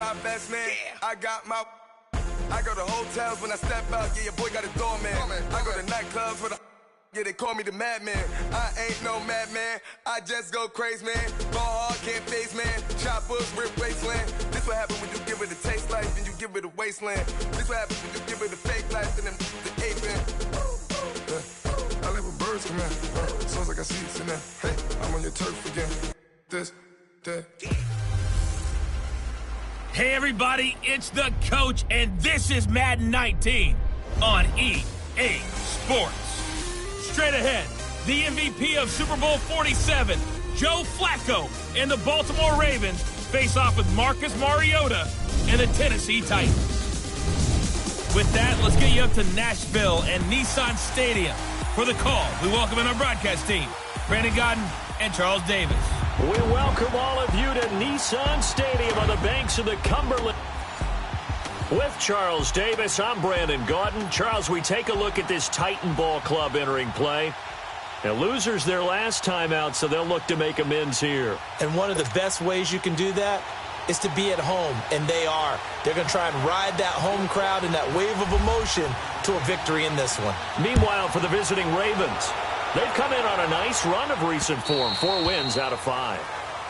My best man, I go to hotels when I step out, yeah, your boy got a doorman. I go to nightclubs with yeah, they call me the madman. I ain't no madman, I just go crazy, man. Ball hard, can't face, man. Choppers, rip wasteland. This what happens when you give it a taste life and you give it a wasteland. This what happens when you give it a fake life and then the ape in. I live with birds come in. Sounds like I see it in there. Hey, I'm on your turf again. This, that. Hey everybody, it's the coach, and this is Madden 19 on EA Sports. Straight ahead, the MVP of Super Bowl 47, Joe Flacco, and the Baltimore Ravens face off with Marcus Mariota and the Tennessee Titans. With that, let's get you up to Nashville and Nissan Stadium for the call. We welcome in our broadcast team, Brandon Godden and Charles Davis. We welcome all of you to Nissan Stadium on the banks of the Cumberland. With Charles Davis, I'm Brandon Gaudin. Charles, we take a look at this Titan Ball Club entering play. Now, losers their last time out, so they'll look to make amends here. And one of the best ways you can do that is to be at home, and they are. They're going to try and ride that home crowd and that wave of emotion to a victory in this one. Meanwhile, for the visiting Ravens, they've come in on a nice run of recent form, 4 wins out of 5.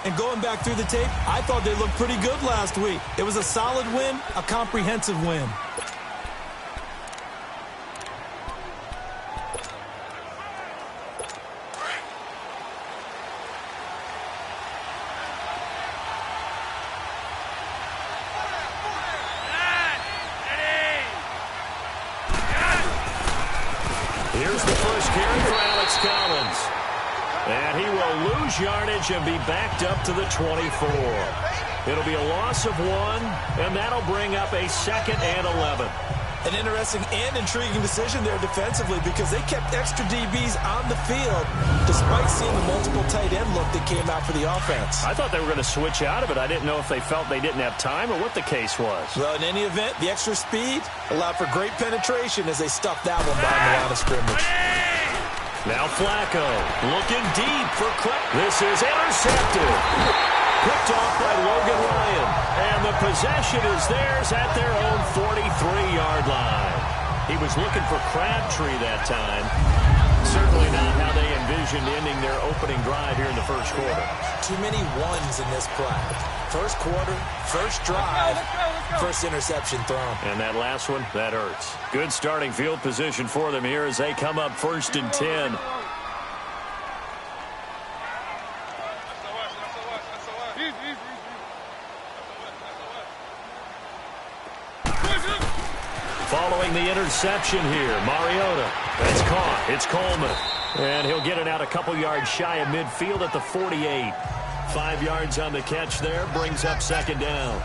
And going back through the tape, I thought they looked pretty good last week. It was a solid win, a comprehensive win. Here's the first carry for Alex Collins. And he will lose yardage and be backed up to the 24. It'll be a loss of 1, and that'll bring up a 2nd and 11. An interesting and intriguing decision there defensively because they kept extra DBs on the field despite seeing the multiple tight end look that came out for the offense. I thought they were going to switch out of it. I didn't know if they felt they didn't have time or what the case was. Well, in any event, the extra speed allowed for great penetration as they stuffed that one behind the line of scrimmage. Now Flacco looking deep for Craig. This is intercepted. Picked off by Logan Ryan. And the possession is theirs at their own 43-yard line. He was looking for Crabtree that time. Certainly not how they envisioned ending their opening drive here in the first quarter. Too many ones in this play. First quarter, first drive, first interception thrown. And that last one, that hurts. Good starting field position for them here as they come up 1st and 10. Following the interception here, Mariota. That's caught. It's Coleman. And he'll get it out a couple yards shy of midfield at the 48. 5 yards on the catch there, brings up 2nd down.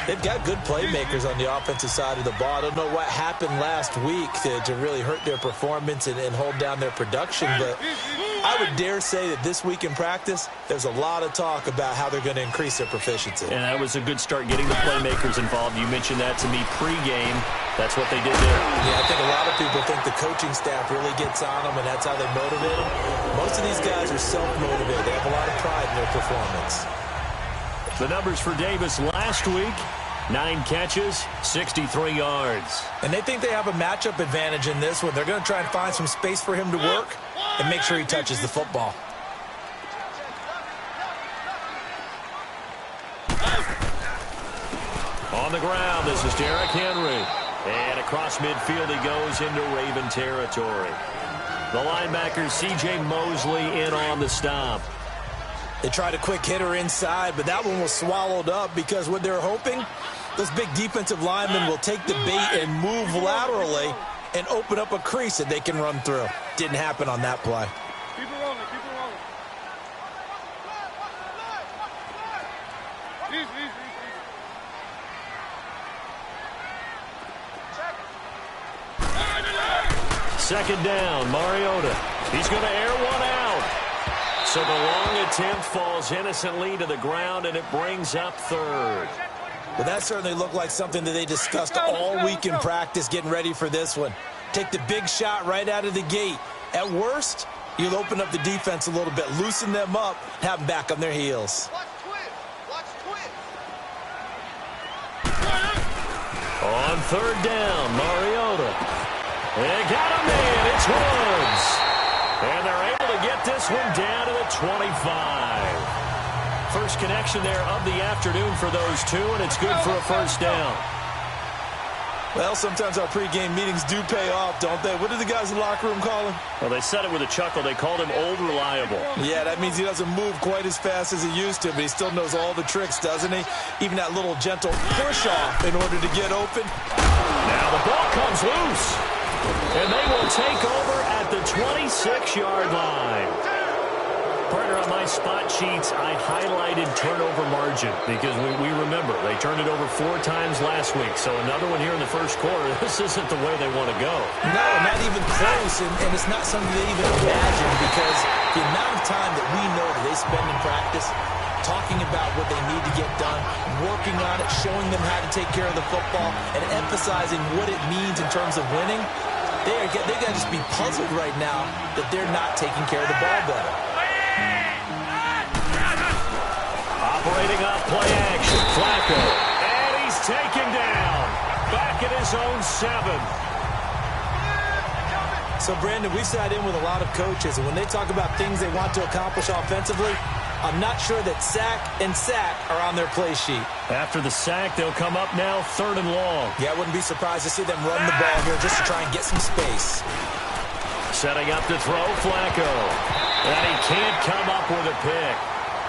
They've got good playmakers on the offensive side of the ball. I don't know what happened last week to really hurt their performance and hold down their production, but I would dare say that this week in practice, there's a lot of talk about how they're going to increase their proficiency. And that was a good start getting the playmakers involved. You mentioned that to me pregame. That's what they did there. Yeah, I think a lot of people think the coaching staff really gets on them, and that's how they motivate them. Most of these guys are self-motivated. They have a lot of pride in their performance. The numbers for Davis last week, 9 catches, 63 yards. And they think they have a matchup advantage in this one. They're going to try and find some space for him to work and make sure he touches the football. On the ground, this is Derrick Henry. And across midfield he goes into Raven territory. The linebacker C.J. Mosley in on the stop. They tried a quick hitter inside, but that one was swallowed up because what they're hoping, those big defensive linemen will take the bait and move laterally and open up a crease that they can run through. Didn't happen on that play. Keep it rolling, keep it rolling. Easy. 2nd down, Mariota. He's going to air one out. So the long attempt falls innocently to the ground, and it brings up 3rd. Well, that certainly looked like something that they discussed all week in practice getting ready for this one. Take the big shot right out of the gate. At worst, you'll open up the defense a little bit, loosen them up, have them back on their heels. On third down, Mariota. They got a man. It's Woods. And they're able to get this one down to the 25. First connection there of the afternoon for those two, and it's good for a first down. Well, sometimes our pregame meetings do pay off, don't they? What did the guys in the locker room call him? Well, they said it with a chuckle. They called him Old Reliable. Yeah, that means he doesn't move quite as fast as he used to, but he still knows all the tricks, doesn't he? Even that little gentle push-off in order to get open. Now the ball comes loose, and they will take over at the 26-yard line. Partner, on my spot sheets, I highlighted turnover margin because we remember they turned it over 4 times last week. So another one here in the first quarter. This isn't the way they want to go. No, not even close, and it's not something they even imagine because the amount of time that we know that they spend in practice talking about what they need to get done, working on it, showing them how to take care of the football, and emphasizing what it means in terms of winning, they got to just be puzzled right now that they're not taking care of the ball better. Operating off play action, Flacco. And he's taken down. Back at his own 7. So, Brandon, we've sat in with a lot of coaches, and when they talk about things they want to accomplish offensively, I'm not sure that sack and sack are on their play sheet. After the sack, they'll come up now 3rd and long. Yeah, I wouldn't be surprised to see them run the ball here just to try and get some space. Setting up to throw, Flacco. And he can't come up with a pick.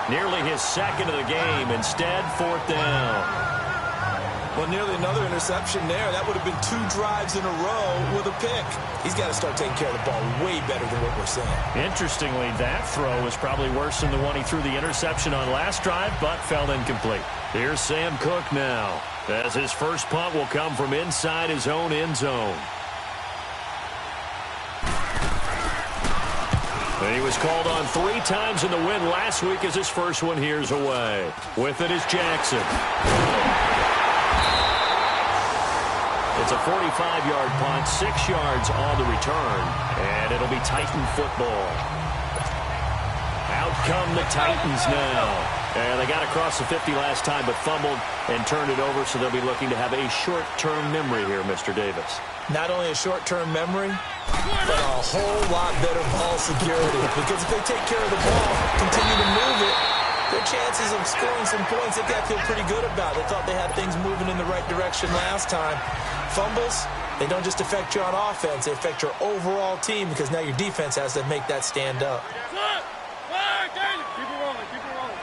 Nearly his second of the game. Instead, 4th down. Well, nearly another interception there. That would have been 2 drives in a row with a pick. He's got to start taking care of the ball way better than what we're seeing. Interestingly, that throw was probably worse than the one he threw the interception on last drive, but fell incomplete. Here's Sam Cook now, as his first punt will come from inside his own end zone. And he was called on 3 times in the win last week as his first one here's away. With it is Jackson. It's a 45-yard punt, 6 yards on the return, and it'll be Titan football. Out come the Titans now. And they got across the 50 last time but fumbled and turned it over, so they'll be looking to have a short-term memory here, Mr. Davis. Not only a short-term memory, but a whole lot better ball security. Because if they take care of the ball, continue to move it, their chances of scoring some points, they got to feel pretty good about. They thought they had things moving in the right direction last time. Fumbles, they don't just affect you on offense, they affect your overall team because now your defense has to make that stand up. Keep it rolling, keep it rolling.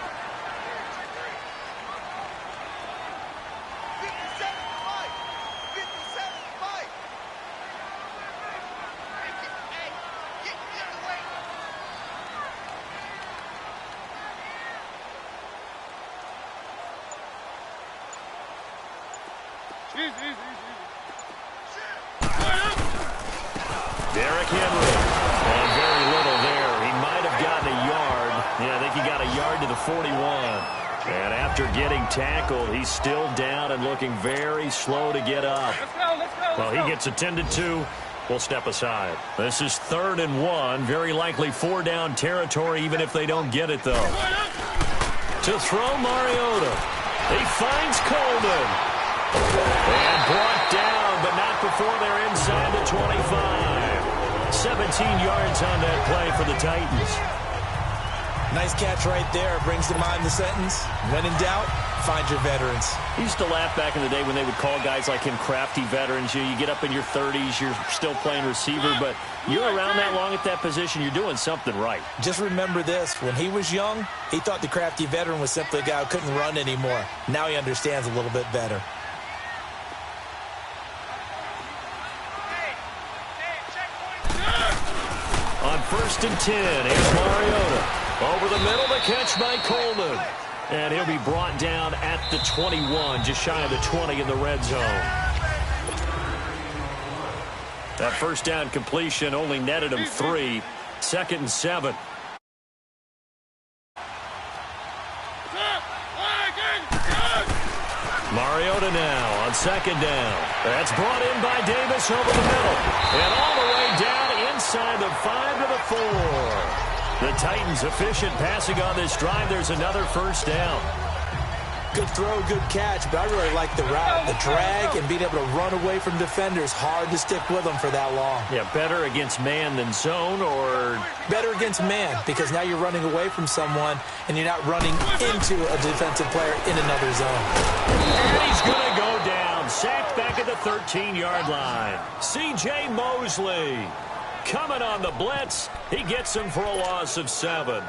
Derrick Henry. And very little there. He might have gotten a yard. Yeah, I think he got a yard to the 41. And after getting tackled, he's still down and looking very slow to get up. Well, he gets attended to. We'll step aside. This is 3rd and 1. Very likely 4-down territory, even if they don't get it, though. To throw Mariota. He finds Coleman. And brought down, but not before they're inside the 25. 17 yards on that play for the Titans. Nice catch right there. Brings to mind the sentence, when in doubt, find your veterans. I used to laugh back in the day when they would call guys like him crafty veterans. You get up in your 30s, you're still playing receiver, but you're around that long at that position, you're doing something right. Just remember this. When he was young, he thought the crafty veteran was simply a guy who couldn't run anymore. Now he understands a little bit better. On 1st and 10, here's Mariota. Over the middle, the catch by Coleman. And he'll be brought down at the 21, just shy of the 20 in the red zone. That first down completion only netted him 3. 2nd and 7. Mariota now on 2nd down. That's brought in by Davis over the middle. And all the way down inside the 5 to the 4. The Titans efficient passing on this drive. There's another first down. Good throw, good catch, but I really like the route, the drag, and being able to run away from defenders. Hard to stick with them for that long. Yeah, better against man than zone, or better against man, because now you're running away from someone and you're not running into a defensive player in another zone. And he's going to go down. Sacked back at the 13-yard line. C.J. Mosley coming on the blitz. He gets him for a loss of 7.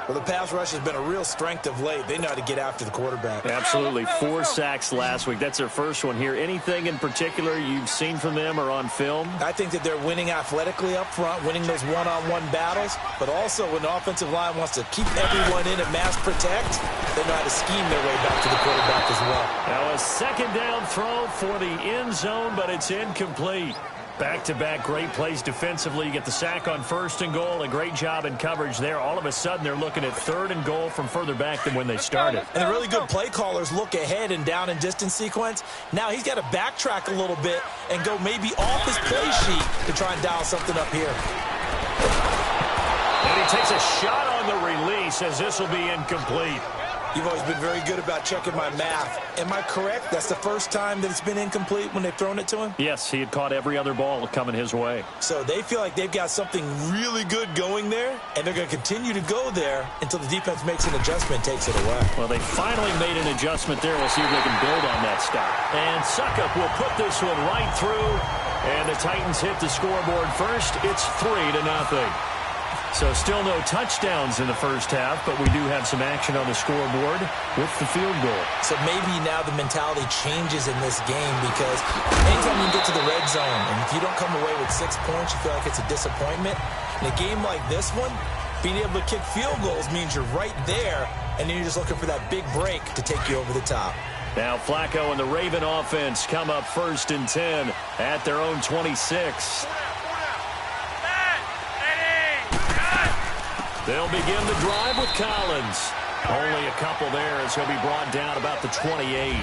Well, the pass rush has been a real strength of late. They know how to get after the quarterback. Absolutely. 4 sacks last week. That's their first one here. Anything in particular you've seen from them or on film? I think that they're winning athletically up front, winning those one-on-one battles, but also when the offensive line wants to keep everyone in and mass protect, they know how to scheme their way back to the quarterback as well. Now a second down throw for the end zone, but it's incomplete. Back-to-back great plays defensively. You get the sack on 1st and goal. A great job in coverage there. All of a sudden, they're looking at 3rd and goal from further back than when they started. And the really good play callers look ahead and down and distance sequence. Now he's got to backtrack a little bit and go maybe off his play sheet to try and dial something up here. And he takes a shot on the release as this will be incomplete. You've always been very good about checking my math. Am I correct? That's the first time that it's been incomplete when they've thrown it to him? Yes, he had caught every other ball coming his way. So they feel like they've got something really good going there, and they're going to continue to go there until the defense makes an adjustment, takes it away. Well, they finally made an adjustment there. We'll see if they can build on that stop. And Suckup will put this one right through, and the Titans hit the scoreboard first. It's 3-0. So still no touchdowns in the first half, but we do have some action on the scoreboard with the field goal. So maybe now the mentality changes in this game, because anytime you get to the red zone, and if you don't come away with 6 points, you feel like it's a disappointment. In a game like this one, being able to kick field goals means you're right there, and then you're just looking for that big break to take you over the top. Now Flacco and the Raven offense come up 1st and 10 at their own 26. They'll begin the drive with Collins. Only a couple there as he'll be brought down about the 28.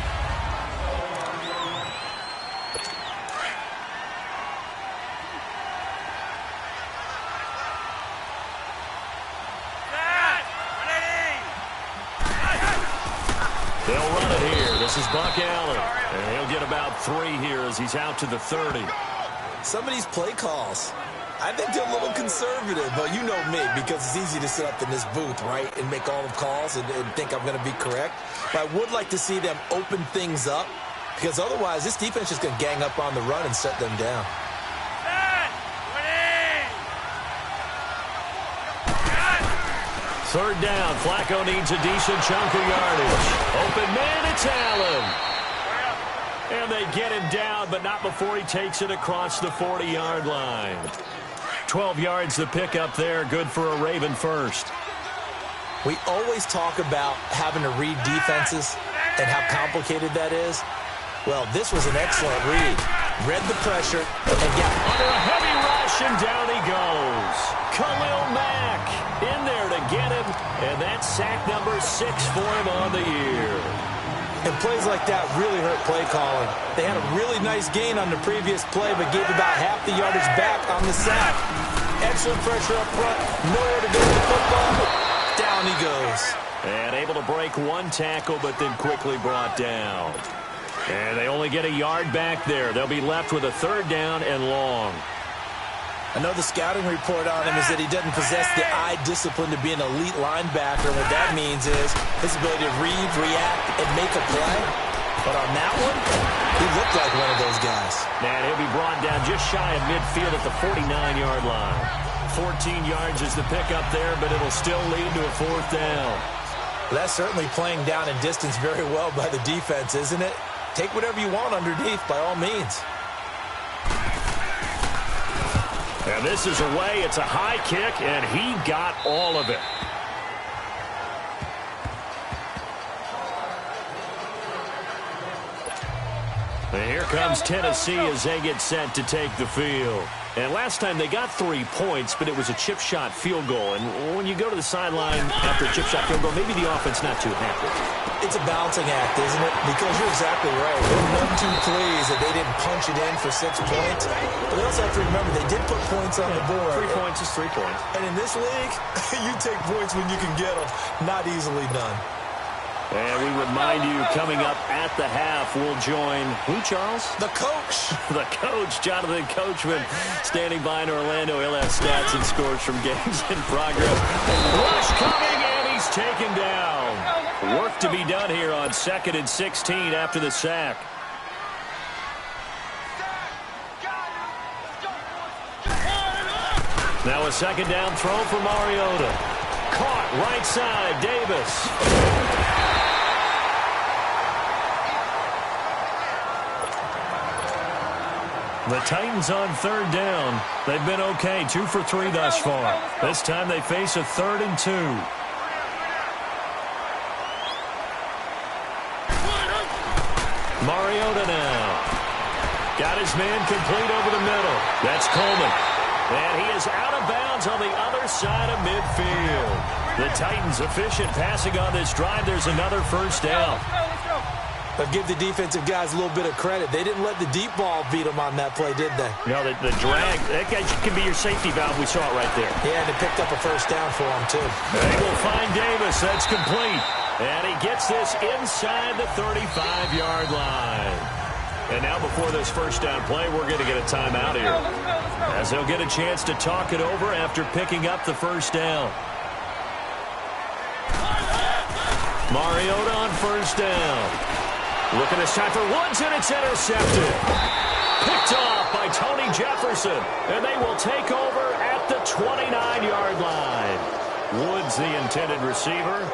They'll run it here. This is Buck Allen. And he'll get about 3 here as he's out to the 30. Some of these play calls, I think they're a little conservative, but you know me, because it's easy to sit up in this booth, right, and make all the calls and think I'm going to be correct. But I would like to see them open things up, because otherwise this defense is going to gang up on the run and shut them down. Third down. Flacco needs a decent chunk of yardage. Open man, it's Allen. And they get him down, but not before he takes it across the 40-yard line. 12 yards the pickup there. Good for a Raven first. We always talk about having to read defenses and how complicated that is. Well, this was an excellent read. Read the pressure and got under a heavy rush, and down he goes. Khalil Mack in there to get him, and that's sack number 6 for him on the year. And plays like that really hurt play calling. They had a really nice gain on the previous play, but gave about half the yardage back on the sack. Excellent pressure up front. Nowhere to go with the football. Down he goes. And able to break one tackle, but then quickly brought down. And they only get a yard back there. They'll be left with a third down and long. I know the scouting report on him is that he doesn't possess the eye discipline to be an elite linebacker. What that means is his ability to read, react, and make a play. But on that one, he looked like one of those guys. And he'll be brought down just shy of midfield at the 49-yard line. 14 yards is the pickup there, but it'll still lead to a fourth down. Well, that's certainly playing down in distance very well by the defense, isn't it? Take whatever you want underneath, by all means. And this is away. It's a high kick, and he got all of it. And here comes Tennessee as they get set to take the field. And last time they got 3 points, but it was a chip shot field goal. And when you go to the sideline after a chip shot field goal, maybe the offense not too happy. It's a balancing act, isn't it? Because you're exactly right. They're none too pleased that they didn't punch it in for 6 points. But they also have to remember they did put points on the board. 3 points is 3 points. And in this league, you take points when you can get them. Not easily done. And we remind you, coming up at the half, we'll join who, Charles? The coach. The coach, Jonathan Coachman, standing by in Orlando. He'll have stats and scores from games in progress. Rush coming, and he's taken down. Work to be done here on 2nd and 16 after the sack. Now a 2nd down throw for Mariota. Caught right side, Davis. The Titans on 3rd down. They've been okay, 2 for 3 thus far. This time they face a 3rd and 2. Mariota now. Got his man complete over the middle. That's Coleman. And he is out of bounds on the other side of midfield. The Titans efficient passing on this drive. There's another 1st down. But give the defensive guys a little bit of credit. They didn't let the deep ball beat them on that play, did they? No, the drag, that can be your safety valve. We saw it right there. Yeah, and they picked up a 1st down for him, too. They will find Davis. That's complete. And he gets this inside the 35-yard line. And now before this 1st down play, we're going to get a timeout here. As they'll get a chance to talk it over after picking up the 1st down. Mariota on 1st down. Looking this time for Woods, and it's intercepted. Picked off by Tony Jefferson, and they will take over at the 29-yard line. Woods, the intended receiver.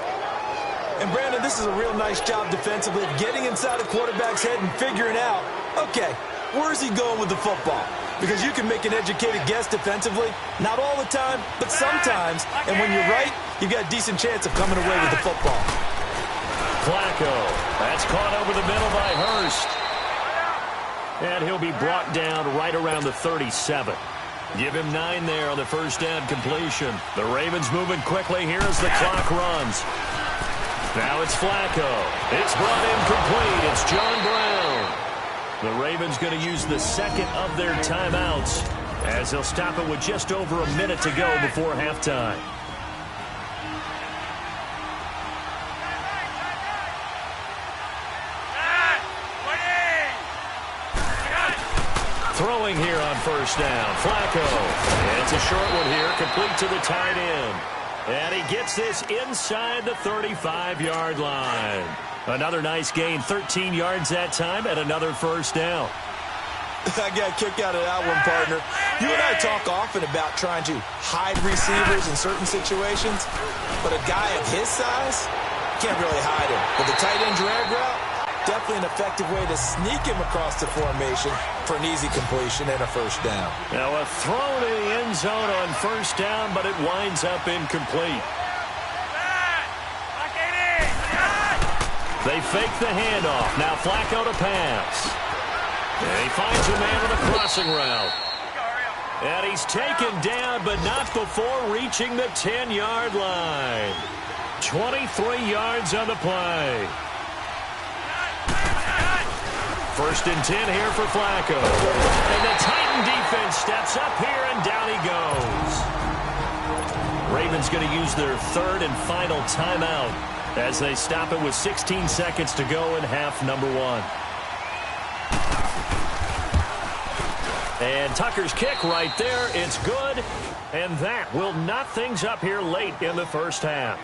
And, Brandon, this is a real nice job defensively of getting inside the quarterback's head and figuring out, okay, where's he going with the football? Because you can make an educated guess defensively, not all the time, but sometimes. And when you're right, you've got a decent chance of coming away with the football. Flacco. That's caught over the middle by Hurst. And he'll be brought down right around the 37. Give him 9 there on the 1st down completion. The Ravens moving quickly here as the clock runs. Now it's Flacco. It's brought in complete. It's John Brown. The Ravens going to use the 2nd of their timeouts as they'll stop it with just over a minute to go before halftime. Throwing here on 1st down. Flacco. And it's a short one here, complete to the tight end. And he gets this inside the 35-yard line. Another nice gain, 13 yards that time, and another 1st down. I got a kick out of that one, partner. You and I talk often about trying to hide receivers in certain situations, but a guy of his size can't really hide him. But the tight end drag route, definitely an effective way to sneak him across the formation for an easy completion and a 1st down. Now a throw to the end zone on 1st down, but it winds up incomplete. They fake the handoff. Now Flacco to pass. And he finds a man on the crossing route. And he's taken down, but not before reaching the 10-yard line. 23 yards on the play. 1st and 10 here for Flacco. And the Titan defense steps up here, and down he goes. Ravens going to use their 3rd and final timeout as they stop it with 16 seconds to go in half number 1. And Tucker's kick right there. It's good. And that will knot things up here late in the 1st half.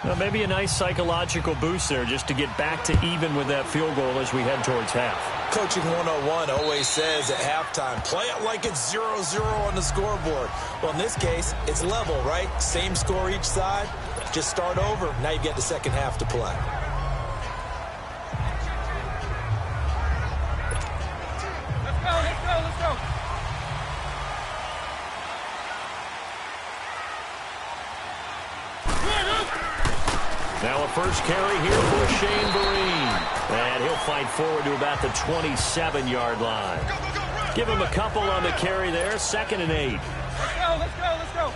Well, maybe a nice psychological boost there just to get back to even with that field goal as we head towards half. Coaching 101 always says at halftime, play it like it's 0-0 on the scoreboard. Well, in this case, it's level, right? Same score each side. Just start over. Now you get the 2nd half to play. Let's go. Now a 1st carry here for Shane Vereen. And he'll fight forward to about the 27-yard line. Give him a couple on the carry there. 2nd and 8. Let's go.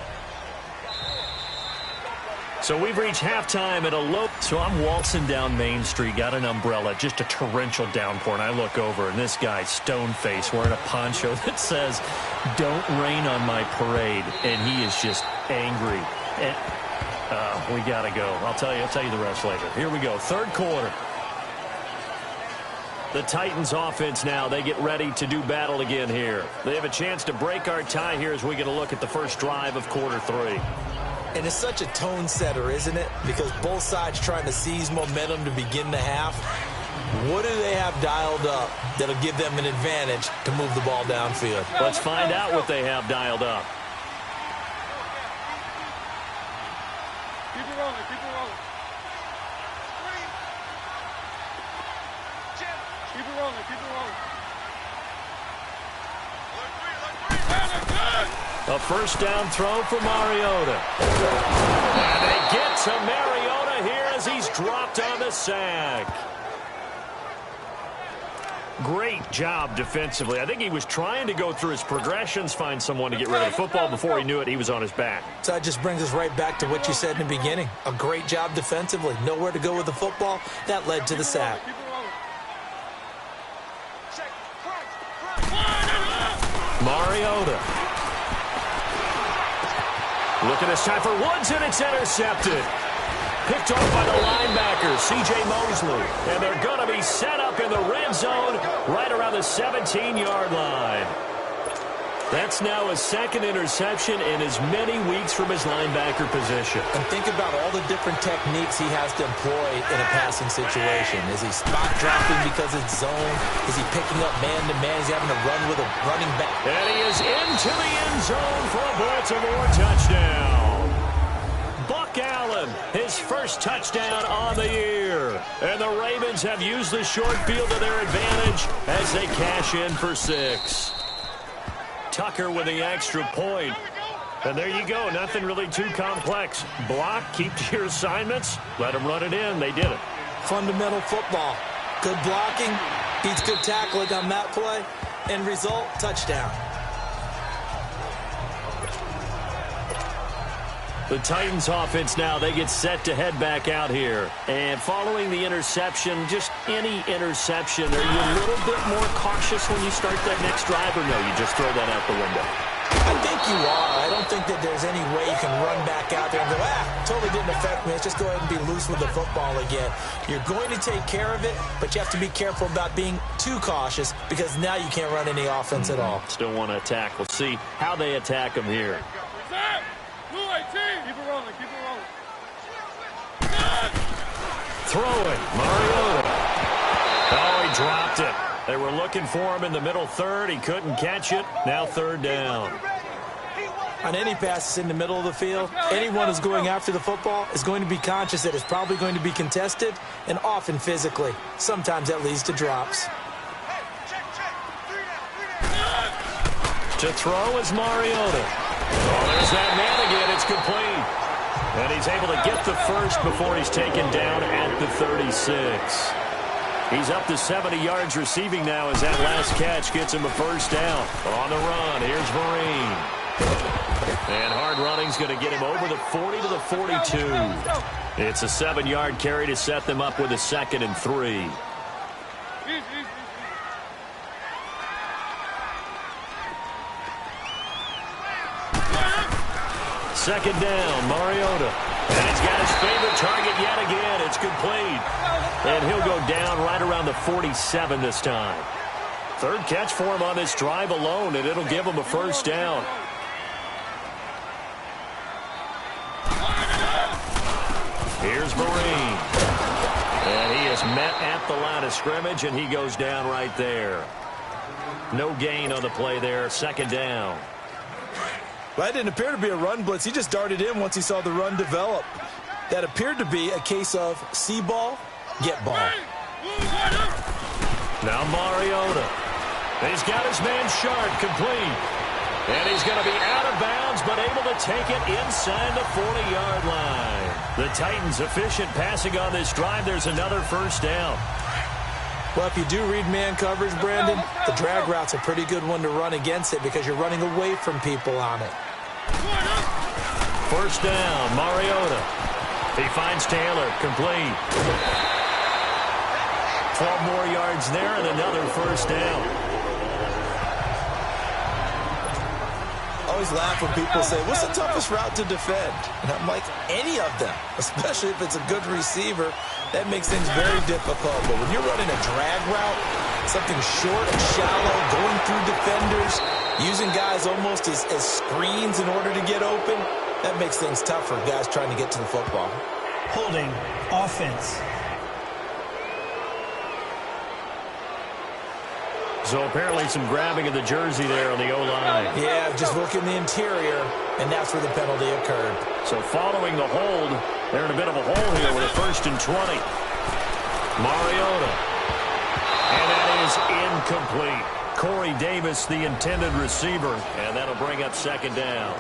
So we've reached halftime at a low. So I'm waltzing down Main Street, got an umbrella, just a torrential downpour, and I look over, and this guy, stone-faced, wearing a poncho that says, "Don't rain on my parade," and he is just angry. And We got to go. I'll tell you the rest later. Here we go. Third quarter. The Titans offense now, they get ready to do battle again here. They have a chance to break our tie here as we get a look at the first drive of quarter 3. And it's such a tone setter, isn't it? Because both sides trying to seize momentum to begin the half. What do they have dialed up that'll give them an advantage to move the ball downfield? Let's find out what they have dialed up. Keep it rolling, keep it rolling. Keep it rolling, keep it rolling. A first down throw for Mariota. And they get to Mariota here as he's dropped on the sack. Great job defensively. I think he was trying to go through his progressions, find someone to get rid of the football. Before he knew it, he was on his back. So that just brings us right back to what you said in the beginning. A great job defensively. Nowhere to go with the football. That led to the sack. Mariota. Look at this time for Woods, and it's intercepted. Picked off by the linebacker, C.J. Mosley. And they're going to be set up in the red zone right around the 17-yard line. That's now a second interception in as many weeks from his linebacker position. And think about all the different techniques he has to employ in a passing situation. Is he spot dropping because it's zone? Is he picking up man-to-man? Is he having to run with a running back? And he is into the end zone for a Baltimore touchdown. Buck Allen, his first touchdown on the year. And the Ravens have used the short field to their advantage as they cash in for 6. Tucker with the extra point. And there you go. Nothing really too complex. Block, keep to your assignments, let them run it in. They did it. Fundamental football. Good blocking, beats good tackling on that play. End result, touchdown. The Titans offense now, they get set to head back out here. And following the interception, just any interception, are you a little bit more cautious when you start that next drive, or no, you just throw that out the window? I think you are. I don't think that there's any way you can run back out there and go, totally didn't affect me. Let's just go ahead and be loose with the football again. You're going to take care of it, but you have to be careful about being too cautious because now you can't run any offense at all. Still want to attack. We'll see how they attack them here. Keep it rolling, keep it rolling. Throwing, Mariota. Oh, he dropped it. They were looking for him in the middle third. He couldn't catch it. Now third down. On any passes in the middle of the field, anyone who's going after the football is going to be conscious that it's probably going to be contested and often physically. Sometimes that leads to drops. To throw is Mariota. Oh, there's that man again. It's complete. And he's able to get the first before he's taken down at the 36. He's up to 70 yards receiving now as that last catch gets him a first down. On the run, here's Vereen. And hard running's going to get him over the 40 to the 42. It's a 7-yard carry to set them up with a 2nd and 3. Second down, Mariota. And he's got his favorite target yet again. It's complete. And he'll go down right around the 47 this time. Third catch for him on this drive alone, and it'll give him a first down. Here's Vereen. And he is met at the line of scrimmage, and he goes down right there. No gain on the play there. Second down. Well, that didn't appear to be a run blitz. He just darted in once he saw the run develop. That appeared to be a case of see ball, get ball. Now Mariota. He's got his man Sharp complete. And he's going to be out of bounds, but able to take it inside the 40-yard line. The Titans efficient passing on this drive. There's another first down. Well, if you do read man coverage, Brandon, the drag route's a pretty good one to run against it because you're running away from people on it. First down, Mariota. He finds Taylor, complete. 12 more yards there and another first down. I always laugh when people say, what's the toughest route to defend? And I'm like, any of them, especially if it's a good receiver. That makes things very difficult. But when you're running a drag route, something short and shallow, going through defenders, using guys almost as screens in order to get open, that makes things tough for guys trying to get to the football. Holding offense. So apparently some grabbing of the jersey there on the O-line. Yeah, just look in the interior, and that's where the penalty occurred. So following the hold, they're in a bit of a hole here with a 1st and 20. Mariota. And that is incomplete. Corey Davis, the intended receiver, and that'll bring up 2nd down.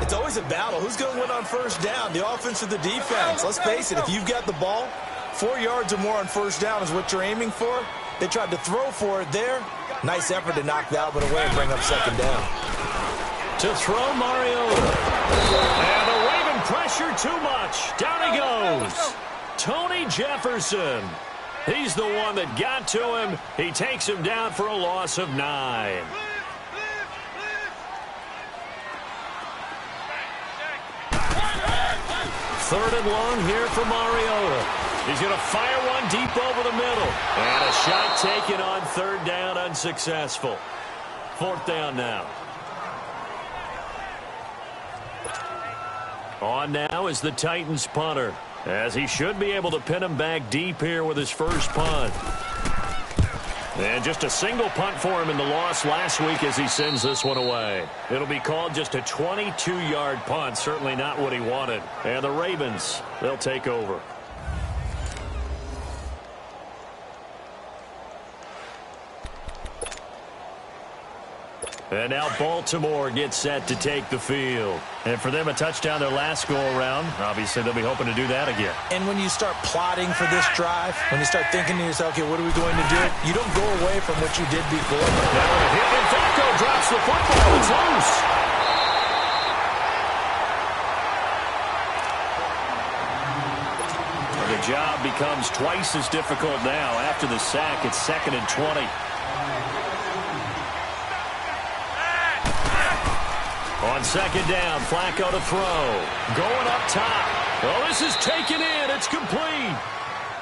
It's always a battle. Who's going to win on 1st down, the offense or the defense? Let's face it, if you've got the ball, 4 yards or more on 1st down is what you're aiming for. They tried to throw for it there. Nice effort to knock that one away and bring up 2nd down. To throw Mariota. And the Raven pressure too much. Down he goes. Tony Jefferson. He's the one that got to him. He takes him down for a loss of 9. Third and long here for Mariota. He's going to fire one deep over the middle. And a shot taken on 3rd down, unsuccessful. 4th down now. On now is the Titans punter, as he should be able to pin him back deep here with his first punt. And just a single punt for him in the loss last week as he sends this one away. It'll be called just a 22-yard punt, certainly not what he wanted. And the Ravens, they'll take over. And now Baltimore gets set to take the field. And for them, a touchdown their last go-around. Obviously, they'll be hoping to do that again. And when you start plotting for this drive, when you start thinking to yourself, okay, what are we going to do? You don't go away from what you did before. Now with a hit, and Flacco drops the football. It's loose. The job becomes twice as difficult now. After the sack, it's 2nd and 20. On 2nd down, Flacco to throw. Going up top. Oh, this is taken in. It's complete.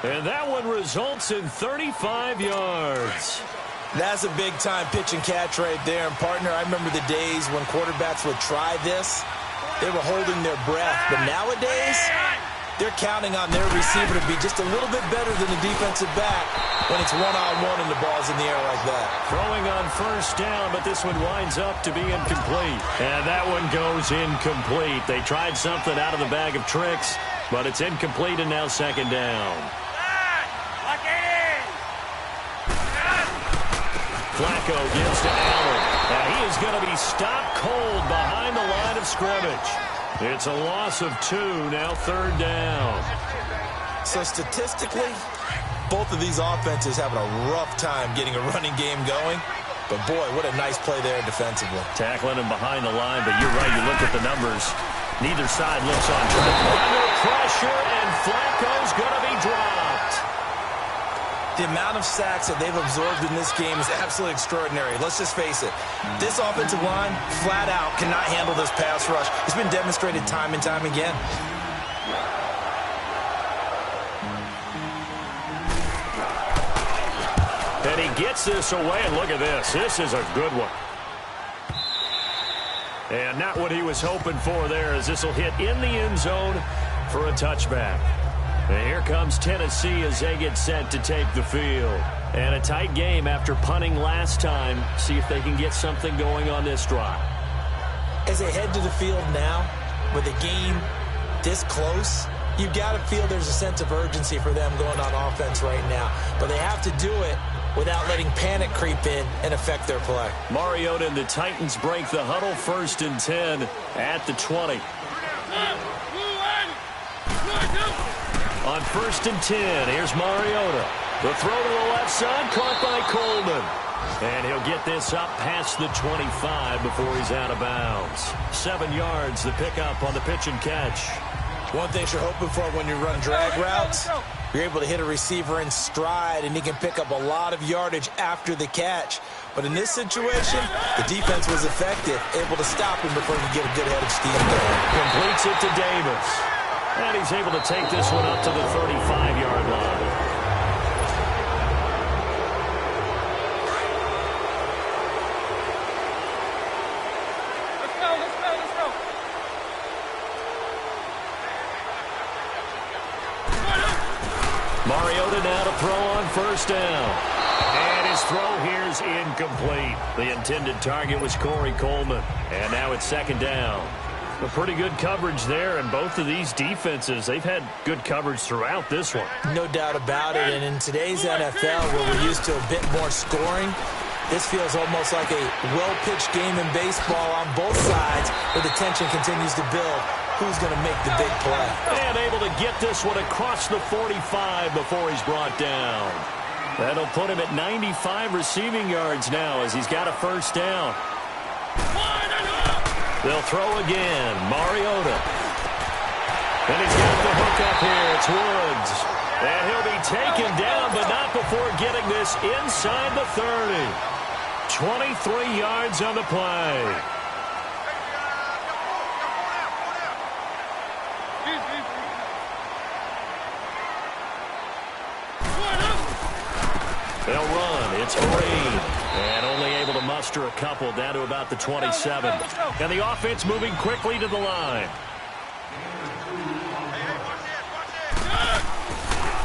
And that one results in 35 yards. That's a big-time pitch and catch right there. And, partner, I remember the days when quarterbacks would try this. They were holding their breath. But nowadays, they're counting on their receiver to be just a little bit better than the defensive back when it's one-on-one and the ball's in the air like that. Throwing on 1st down, but this one winds up to be incomplete. And that one goes incomplete. They tried something out of the bag of tricks, but it's incomplete and now 2nd down. Flacco gives to Allen. And he is going to be stopped cold behind the line of scrimmage. It's a loss of 2, now 3rd down. So statistically, both of these offenses having a rough time getting a running game going. But, boy, what a nice play there defensively. Tackling him behind the line, but you're right. You look at the numbers. Neither side looks on track. Under pressure, and Flacco's going to be dropped. The amount of sacks that they've absorbed in this game is absolutely extraordinary. Let's just face it. This offensive line, flat out, cannot handle this pass rush. It's been demonstrated time and time again. And he gets this away, and look at this. This is a good one. And not what he was hoping for there, as this will hit in the end zone for a touchback. And here comes Tennessee as they get set to take the field. And a tight game after punting last time. See if they can get something going on this drive. As they head to the field now, with a game this close, you've got to feel there's a sense of urgency for them going on offense right now. But they have to do it without letting panic creep in and affect their play. Mariota and the Titans break the huddle, 1st and 10 at the 20. On 1st and 10, here's Mariota. The throw to the left side, caught by Coleman. And he'll get this up past the 25 before he's out of bounds. 7 yards, the pickup on the pitch and catch. One thing you're hoping for when you run drag routes, you're able to hit a receiver in stride, and he can pick up a lot of yardage after the catch. But in this situation, the defense was effective, able to stop him before he could get a good head of steam going. Completes it to Davis. And he's able to take this one up to the 35-yard line. Mariota now to throw on first down. And his throw here is incomplete. The intended target was Corey Coleman. And now it's second down. A pretty good coverage there, and both of these defenses, they've had good coverage throughout this one. No doubt about it, and in today's NFL, where we're used to a bit more scoring, this feels almost like a well-pitched game in baseball on both sides, where the tension continues to build. Who's going to make the big play? And able to get this one across the 45 before he's brought down. That'll put him at 95 receiving yards now as he's got a first down. They'll throw again. Mariota. And he's got the hook up here. It's Woods. And he'll be taken down, but not before getting this inside the 30. 23 yards on the play. They'll run. It's Green. And only able to muster a couple down to about the 27. And the offense moving quickly to the line.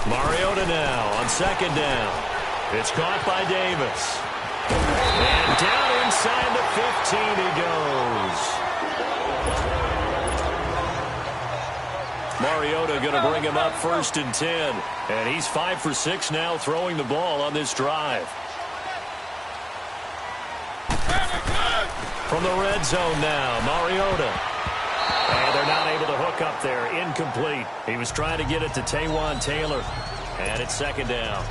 Mariota now on second down. It's caught by Davis. And down inside the 15 he goes. Mariota going to bring him up first and 10. And he's 5 for 6 now throwing the ball on this drive. From the red zone now, Mariota. And they're not able to hook up there. Incomplete. He was trying to get it to Taywan Taylor. And it's second down.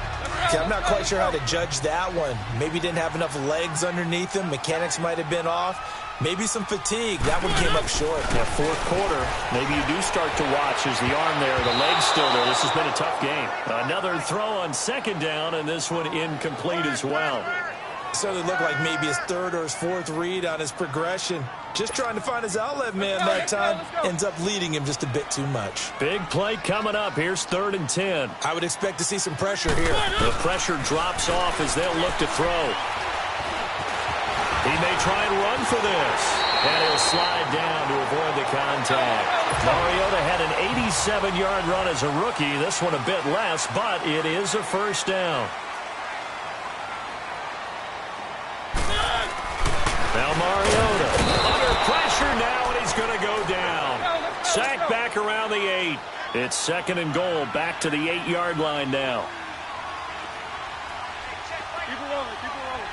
Okay, I'm not quite sure how to judge that one. Maybe didn't have enough legs underneath him. Mechanics might have been off. Maybe some fatigue. That one came up short. That fourth quarter, maybe you do start to watch as the arm there, the leg's still there. This has been a tough game. Another throw on second down, and this one incomplete as well. Certainly looked like maybe his third or his fourth read on his progression. Just trying to find his outlet man that time. Ends up leading him just a bit too much. Big play coming up. Here's 3rd and 10. I would expect to see some pressure here. The pressure drops off as they'll look to throw. He may try and run for this. And he'll slide down to avoid the contact. Mariota had an 87-yard run as a rookie. This one a bit less, but it is a first down. Now Mariota under pressure now, and he's going to go down. Sacked back around the 8. It's 2nd and goal, back to the 8-yard line now. Keep it rolling, keep it rolling.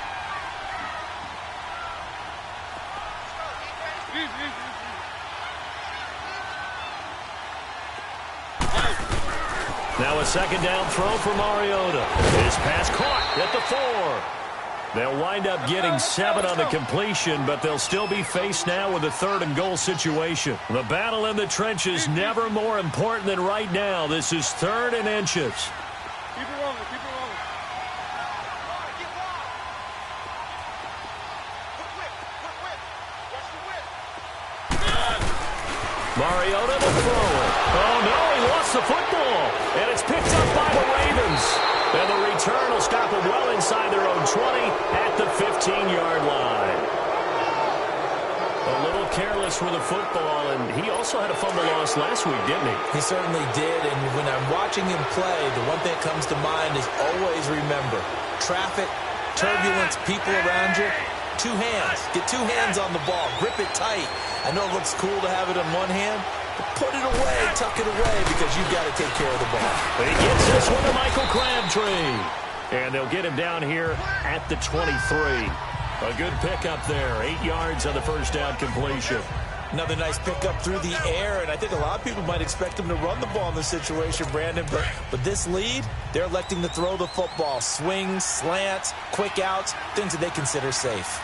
Now a second down throw for Mariota. His pass caught at the 4. They'll wind up getting 7 on the completion, but they'll still be faced now with a 3rd and goal situation. The battle in the trenches never more important than right now. This is 3rd and inches. Keep it rolling, keep it rolling. Mariota to throw it. Oh, no, he lost the football. And it's picked up by the Ravens. And the return will stop them well inside their own 20 at the 15-yard line. A little careless with the football, and he also had a fumble loss last week, didn't he? He certainly did, and when I'm watching him play, the one thing that comes to mind is always remember, traffic, turbulence, people around you, 2 hands. Get 2 hands on the ball. Grip it tight. I know it looks cool to have it in one hand, but put it away, tuck it away, because you've got to take care of the ball. He gets this one to Michael Crabtree. And they'll get him down here at the 23. A good pickup there. 8 yards on the first down completion. Another nice pickup through the air, and I think a lot of people might expect him to run the ball in this situation, Brandon, but this lead, they're electing to throw the football. Swings, slants, quick outs, things that they consider safe.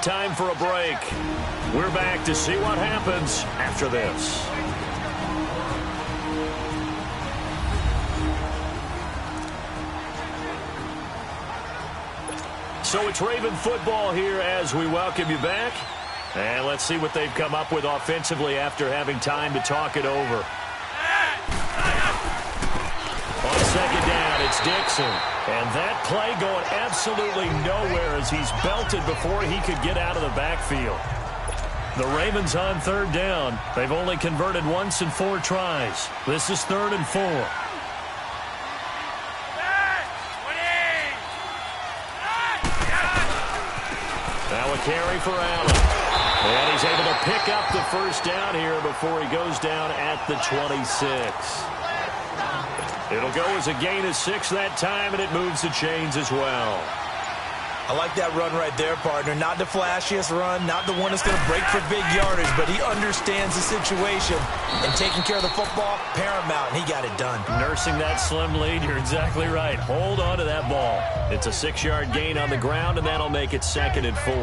time for a break. We're back to see what happens after this. So it's Raven football here as we welcome you back. And let's see what they've come up with offensively after having time to talk it over. On second down, it's Dixon. And that play going absolutely nowhere as he's belted before he could get out of the backfield. The Ravens on third down. They've only converted once in 4 tries. This is 3rd and 4. Now a carry for Allen. And he's able to pick up the first down here before he goes down at the 26. It'll go as a gain of 6 that time, and it moves the chains as well. I like that run right there, partner. Not the flashiest run, not the one that's going to break for big yardage, but he understands the situation, and taking care of the football, paramount, and he got it done. Nursing that slim lead, you're exactly right. Hold on to that ball. It's a 6-yard gain on the ground, and that'll make it 2nd and 4.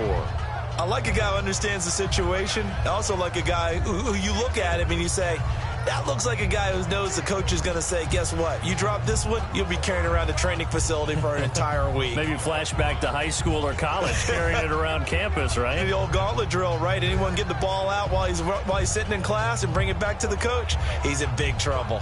I like a guy who understands the situation. I also like a guy who you look at him and you say, that looks like a guy who knows the coach is going to say, guess what? You drop this one, you'll be carrying around the training facility for an entire week. Maybe flashback to high school or college, carrying it around campus, right? The old gauntlet drill, right? Anyone get the ball out while he's sitting in class and bring it back to the coach? He's in big trouble.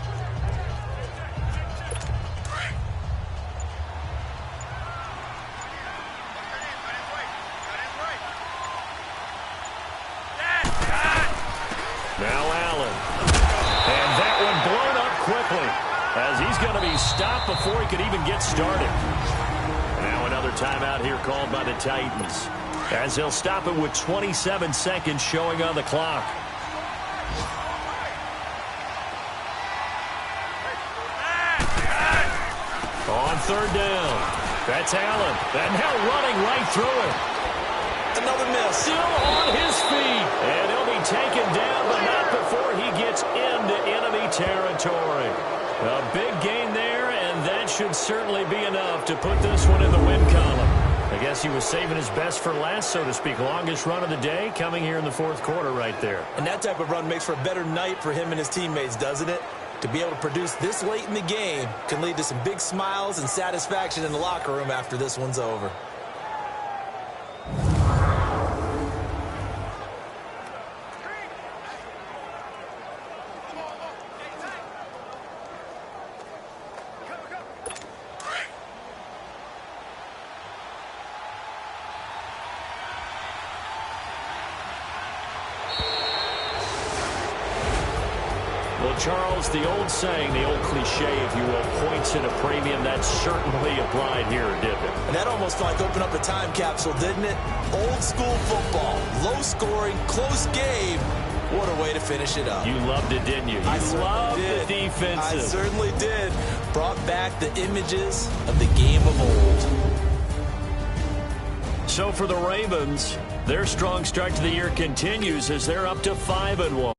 As he's going to be stopped before he could even get started. Now another timeout here called by the Titans, as they'll stop it with 27 seconds showing on the clock. On third down, that's Allen. And now running right through it. Another miss. Still on his feet. And he'll be taken down, but not before he gets into enemy territory. A big gain there, and that should certainly be enough to put this one in the win column. I guess he was saving his best for last, so to speak. Longest run of the day coming here in the 4th quarter right there. And that type of run makes for a better night for him and his teammates, doesn't it? To be able to produce this late in the game can lead to some big smiles and satisfaction in the locker room after this one's over. Charles, the old saying, the old cliche, if you will, points at a premium, that certainly applied here, didn't it? And that almost like opened up a time capsule, didn't it? Old school football, low scoring, close game. What a way to finish it up. You loved it, didn't you? You loved the defensive. I certainly did. Brought back the images of the game of old. So for the Ravens, their strong start to the year continues as they're up to 5-1.